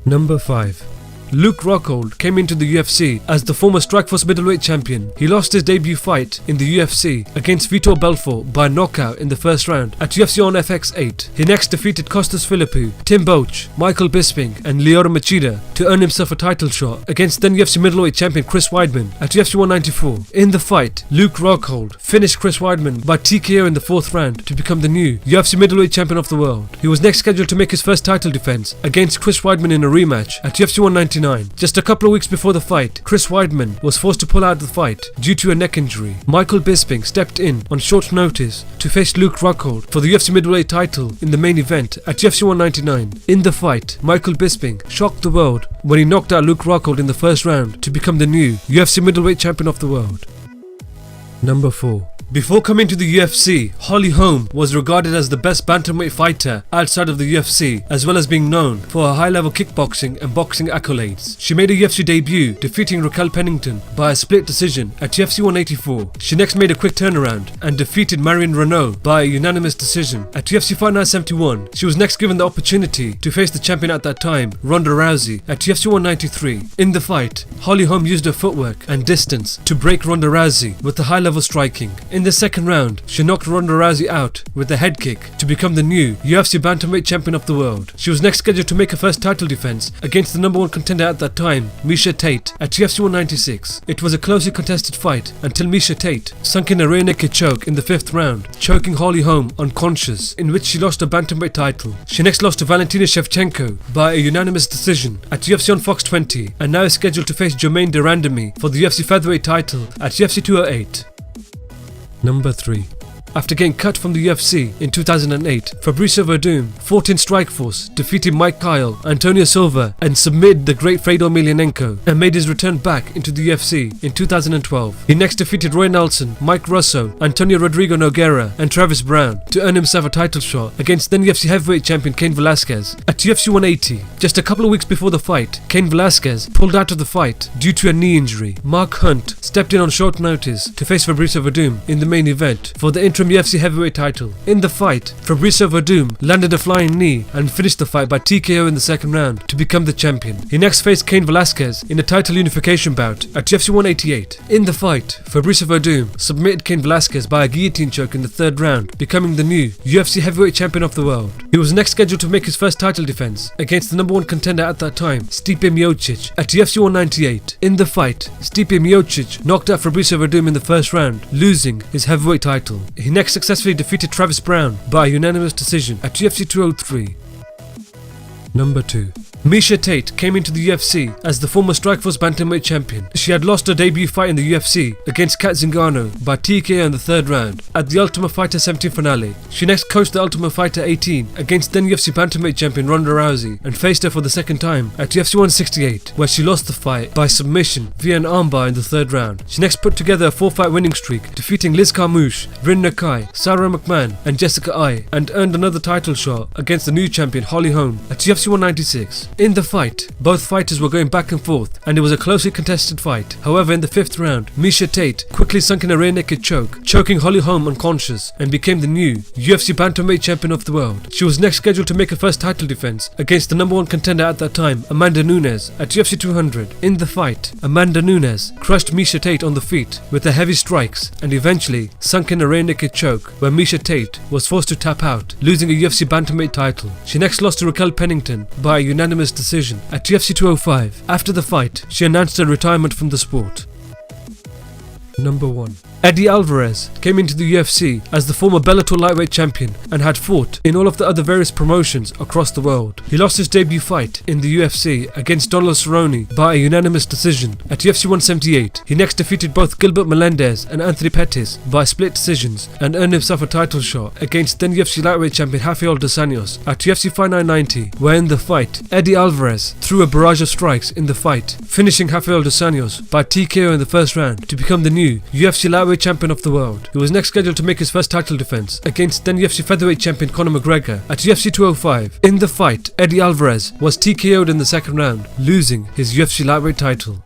Number 5. Luke Rockhold came into the UFC as the former Strikeforce middleweight champion. He lost his debut fight in the UFC against Vitor Belfort by knockout in the first round at UFC on FX8. He next defeated Costas Philippou, Tim Boetsch, Michael Bisping and Lyoto Machida to earn himself a title shot against then UFC middleweight champion Chris Weidman at UFC 194. In the fight, Luke Rockhold finished Chris Weidman by TKO in the 4th round to become the new UFC middleweight champion of the world. He was next scheduled to make his first title defense against Chris Weidman in a rematch at UFC 199. Just a couple of weeks before the fight, Chris Weidman was forced to pull out the fight due to a neck injury. Michael Bisping stepped in on short notice to face Luke Rockhold for the UFC middleweight title in the main event at UFC 199. In the fight, Michael Bisping shocked the world when he knocked out Luke Rockhold in the first round to become the new UFC middleweight champion of the world. Number 4. Before coming to the UFC, Holly Holm was regarded as the best bantamweight fighter outside of the UFC, as well as being known for her high-level kickboxing and boxing accolades. She made a UFC debut, defeating Raquel Pennington by a split decision at UFC 184. She next made a quick turnaround and defeated Marion Renault by a unanimous decision at UFC Fight Night 71. She was next given the opportunity to face the champion at that time, Ronda Rousey, at UFC 193. In the fight, Holly Holm used her footwork and distance to break Ronda Rousey with the high-level striking. In the second round, she knocked Ronda Rousey out with a head kick to become the new UFC bantamweight champion of the world. She was next scheduled to make her first title defense against the number 1 contender at that time, Miesha Tate, at UFC 196. It was a closely contested fight until Miesha Tate sunk in a rear naked choke in the 5th round, choking Holly Holm unconscious, in which she lost her bantamweight title. She next lost to Valentina Shevchenko by a unanimous decision at UFC on Fox 20 and now is scheduled to face Jermaine de Randamie for the UFC featherweight title at UFC 208. Number 3. After getting cut from the UFC in 2008, Fabricio Verdum fought in Strikeforce, defeated Mike Kyle, Antonio Silva and submitted the great Fedor Emelianenko and made his return back into the UFC in 2012. He next defeated Roy Nelson, Mike Russo, Antonio Rodrigo Nogueira and Travis Brown to earn himself a title shot against then UFC heavyweight champion Cain Velasquez at UFC 180. Just a couple of weeks before the fight, Cain Velasquez pulled out of the fight due to a knee injury. Mark Hunt stepped in on short notice to face Fabricio Verdum in the main event for the interim UFC heavyweight title. In the fight, Fabricio Verdum landed a flying knee and finished the fight by TKO in the 2nd round to become the champion. He next faced Cain Velasquez in a title unification bout at UFC 188. In the fight, Fabricio Verdum submitted Cain Velasquez by a guillotine choke in the 3rd round, becoming the new UFC heavyweight champion of the world. He was next scheduled to make his first title defense against the number 1 contender at that time, Stipe Miocic, at UFC 198. In the fight, Stipe Miocic knocked out Fabricio Verdum in the 1st round, losing his heavyweight title. He next successfully defeated Travis Brown by a unanimous decision at UFC 203. Number 2. Miesha Tate came into the UFC as the former Strikeforce bantamweight champion. She had lost her debut fight in the UFC against Kat Zingano by TKO in the 3rd round at the Ultimate Fighter 17 finale. She next coached the Ultimate Fighter 18 against then UFC bantamweight champion Ronda Rousey and faced her for the 2nd time at UFC 168, where she lost the fight by submission via an armbar in the 3rd round. She next put together a 4-fight winning streak, defeating Liz Carmouche, Rin Nakai, Sarah McMahon and Jessica Ai, and earned another title shot against the new champion Holly Holm at UFC 196. In the fight, both fighters were going back and forth and it was a closely contested fight. However, in the 5th round, Miesha Tate quickly sunk in a rear naked choke, choking Holly Holm unconscious and became the new UFC bantamweight champion of the world. She was next scheduled to make her first title defense against the number 1 contender at that time, Amanda Nunes, at UFC 200. In the fight, Amanda Nunes crushed Miesha Tate on the feet with her heavy strikes and eventually sunk in a rear naked choke where Miesha Tate was forced to tap out, losing a UFC bantamweight title. She next lost to Raquel Pennington by a unanimous decision at UFC 205. After the fight, she announced her retirement from the sport. Number 1. Eddie Alvarez came into the UFC as the former Bellator lightweight champion and had fought in all of the other various promotions across the world. He lost his debut fight in the UFC against Donald Cerrone by a unanimous decision at UFC 178. He next defeated both Gilbert Melendez and Anthony Pettis by split decisions and earned himself a title shot against then UFC lightweight champion Rafael dos Anjos at UFC Fight Night 90, where in the fight, Eddie Alvarez threw a barrage of strikes in the fight, finishing Rafael dos Anjos by TKO in the 1st round to become the new UFC lightweight champion of the world. He was next scheduled to make his first title defense against then UFC featherweight champion Conor McGregor at UFC 205. In the fight, Eddie Alvarez was TKO'd in the 2nd round, losing his UFC lightweight title.